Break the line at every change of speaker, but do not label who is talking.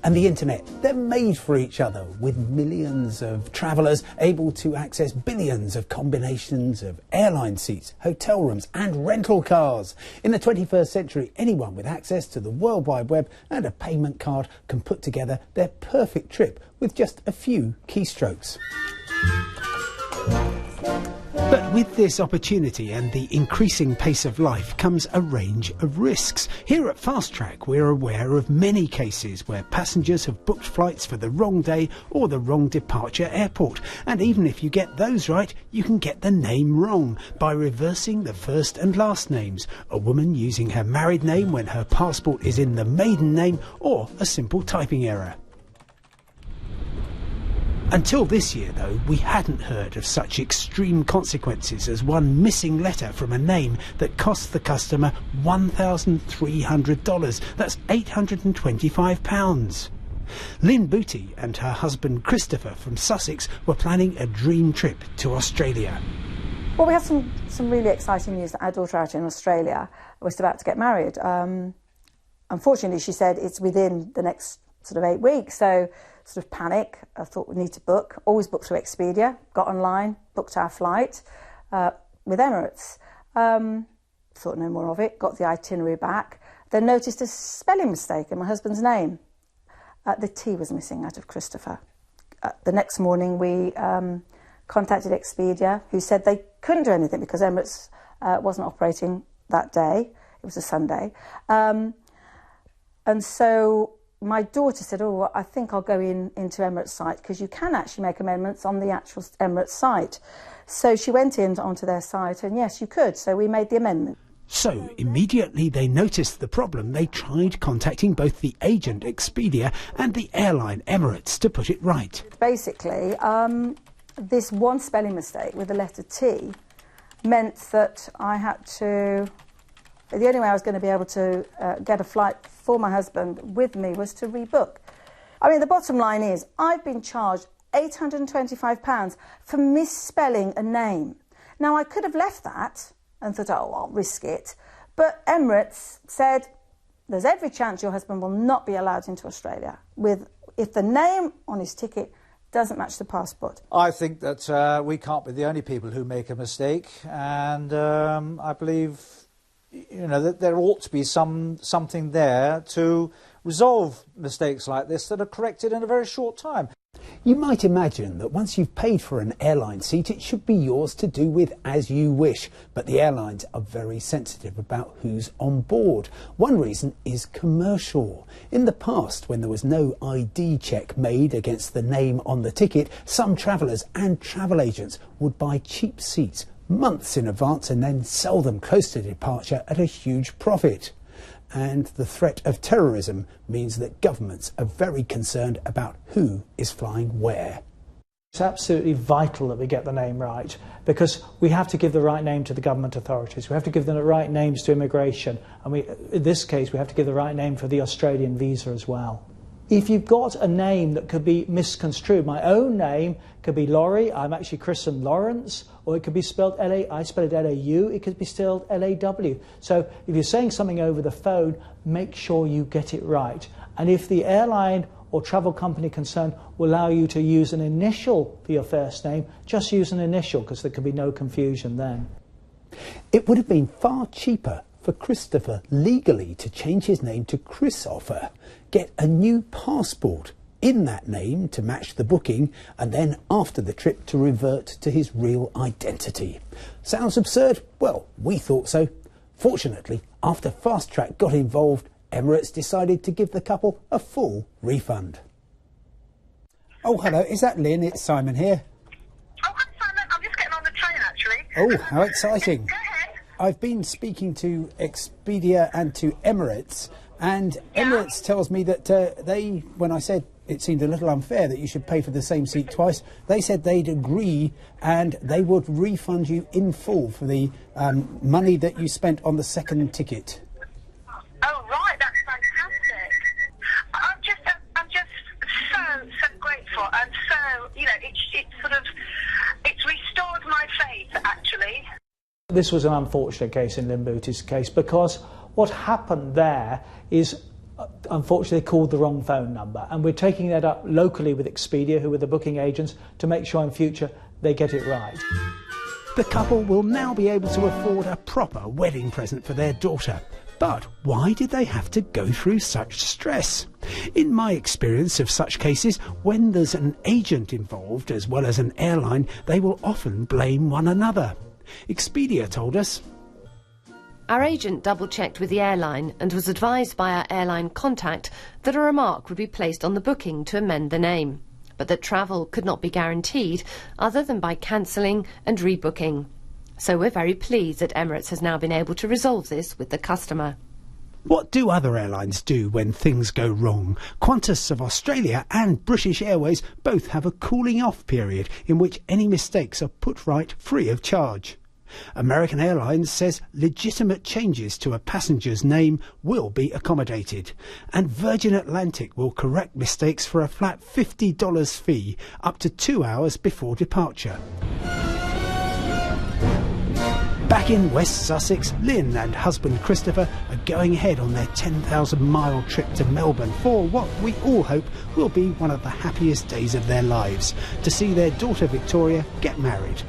and the internet, they're made for each other, with millions of travellers able to access billions of combinations of airline seats, hotel rooms and rental cars. In the 21st century, anyone with access to the World Wide Web and a payment card can put together their perfect trip with just a few keystrokes. But with this opportunity and the increasing pace of life comes a range of risks. Here at Fast Track, we're aware of many cases where passengers have booked flights for the wrong day or the wrong departure airport. And even if you get those right, you can get the name wrong by reversing the first and last names. A woman using her married name when her passport is in the maiden name, or a simple typing error. Until this year, though, we hadn't heard of such extreme consequences as one missing letter from a name that cost the customer $1,300. That's £825. Lynn Booty and her husband Christopher from Sussex were planning a dream trip to Australia.
Well, we had some really exciting news that our daughter out in Australia was about to get married. Unfortunately, she said it's within the next sort of 8 weeks, so sort of panic. I thought we need to book. Always book through Expedia. Got online, booked our flight with Emirates. Thought no more of it. Got the itinerary back. Then noticed a spelling mistake in my husband's name. The T was missing out of Christopher. The next morning we contacted Expedia, who said they couldn't do anything because Emirates wasn't operating that day. It was a Sunday. And so my daughter said, oh, I think I'll go into Emirates site, because you can actually make amendments on the actual Emirates site. So she went onto their site, and yes, you could. So we made the amendment.
So immediately they noticed the problem, they tried contacting both the agent Expedia and the airline Emirates to put it right.
Basically, this one spelling mistake with the letter T meant that I had to... The only way I was going to be able to get a flight for my husband with me was to rebook. I mean, the bottom line is I've been charged £825 for misspelling a name. Now, I could have left that and thought, oh, I'll risk it. But Emirates said, there's every chance your husband will not be allowed into Australia if the name on his ticket doesn't match the passport.
I think that we can't be the only people who make a mistake, and I believe, you know, that there ought to be something there to resolve mistakes like this that are corrected in a very short time.
You might imagine that once you've paid for an airline seat, it should be yours to do with as you wish. But the airlines are very sensitive about who's on board. One reason is commercial. In the past, when there was no ID check made against the name on the ticket, some travellers and travel agents would buy cheap seats months in advance and then sell them close to departure at a huge profit. And the threat of terrorism means that governments are very concerned about who is flying where.
It's absolutely vital that we get the name right, because we have to give the right name to the government authorities. We have to give them the right names to immigration, and in this case we have to give the right name for the Australian visa as well. If you've got a name that could be misconstrued, my own name could be Laurie, I'm actually christened Lawrence, or it could be spelled L-A, I spell it L-A-U, it could be spelled L-A-W. So if you're saying something over the phone, make sure you get it right. And if the airline or travel company concerned will allow you to use an initial for your first name, just use an initial, because there could be no confusion then.
It would have been far cheaper for Christopher legally to change his name to Christopher, get a new passport in that name to match the booking, and then after the trip to revert to his real identity. Sounds absurd? Well, we thought so. Fortunately, after Fast Track got involved, Emirates decided to give the couple a full refund. Oh, hello, is that Lynn? It's Simon here.
Oh, hi Simon, I'm just getting on the train actually.
Oh, how exciting.
Go ahead.
I've been speaking to Expedia and to Emirates, and Emirates tells me that when I said it seemed a little unfair that you should pay for the same seat twice, they said they'd agree and they would refund you in full for the money that you spent on the second ticket.
Oh right, that's fantastic. I'm just so grateful, and so, you know, it's restored my faith actually.
This was an unfortunate case in Lynn Booty's case, because what happened there is unfortunately called the wrong phone number. And we're taking that up locally with Expedia, who are the booking agents, to make sure in future they get it right.
The couple will now be able to afford a proper wedding present for their daughter. But why did they have to go through such stress? In my experience of such cases, when there's an agent involved as well as an airline, they will often blame one another. Expedia told us,
"Our agent double-checked with the airline and was advised by our airline contact that a remark would be placed on the booking to amend the name, but that travel could not be guaranteed other than by cancelling and rebooking. So we're very pleased that Emirates has now been able to resolve this with the customer."
What do other airlines do when things go wrong? Qantas of Australia and British Airways both have a cooling off period in which any mistakes are put right free of charge. American Airlines says legitimate changes to a passenger's name will be accommodated, and Virgin Atlantic will correct mistakes for a flat $50 fee up to 2 hours before departure. Back in West Sussex, Lynn and husband Christopher are going ahead on their 10,000-mile trip to Melbourne for what we all hope will be one of the happiest days of their lives, to see their daughter Victoria get married.